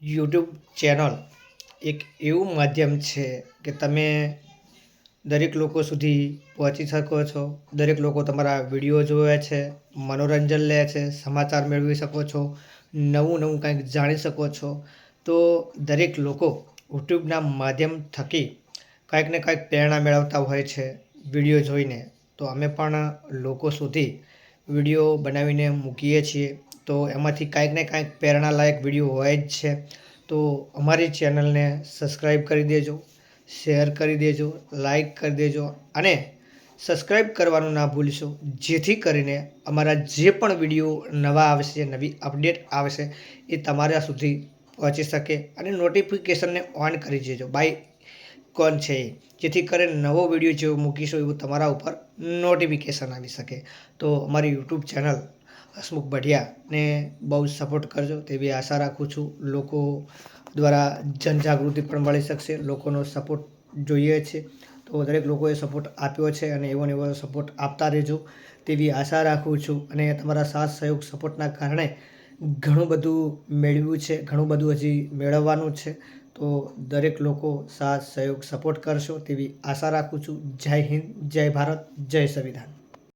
YouTube channel એક એવું માધ્યમ છે કે તમે દરેક લોકો સુધી પહોંચી શકો છો. દરેક લોકો તમારા વિડીયો જોવે છે, મનોરંજન લે છે, સમાચાર મેળવી શકો છો, નવું નવું કંઈક જાણી શકો છો. તો દરેક લોકો યુટ્યુબના માધ્યમ થકી કંઈક ને કંઈક પ્રેરણા મેળવતા હોય છે વિડીયો જોઈને. તો અમે પણ લોકો સુધી વિડીયો બનાવીને મૂકીએ છીએ. તો એમાંથી કાંઈક ને કાંઈક પ્રેરણાલાયક વિડીયો હોય જ છે. તો અમારી ચેનલને સબસ્ક્રાઈબ કરી દેજો, શેર કરી દેજો, લાઈક કરી દેજો અને સબસ્ક્રાઈબ કરવાનું ના ભૂલશો, જેથી કરીને અમારા જે પણ વિડીયો નવા આવશે, નવી અપડેટ આવશે એ તમારા સુધી પહોંચી શકે. અને નોટિફિકેશનને ઓન કરી દેજો, બાય કોન છે એ, જેથી કરીને નવો વિડીયો જેવો મૂકીશું એવું તમારા ઉપર નોટિફિકેશન આવી શકે. તો અમારી યુટ્યુબ ચેનલ હસમુખ બઢિયાને બહુ સપોર્ટ કરજો તેવી આશા રાખું છું. લોકો દ્વારા જનજાગૃતિ પણ મળી શકશે. લોકોનો સપોર્ટ જોઈએ છે. તો દરેક લોકોએ સપોર્ટ આપ્યો છે અને એવો ને એવો સપોર્ટ આપતા રહેજો તેવી આશા રાખું છું. અને તમારા સાથ સહયોગ સપોર્ટના કારણે ઘણું બધું મેળવ્યું છે, ઘણું બધું હજી મેળવવાનું છે. તો દરેક લોકો સાથ સહયોગ સપોર્ટ કરશો તેવી આશા રાખું છું. જય હિન્દ, જય ભારત, જય સંવિધાન.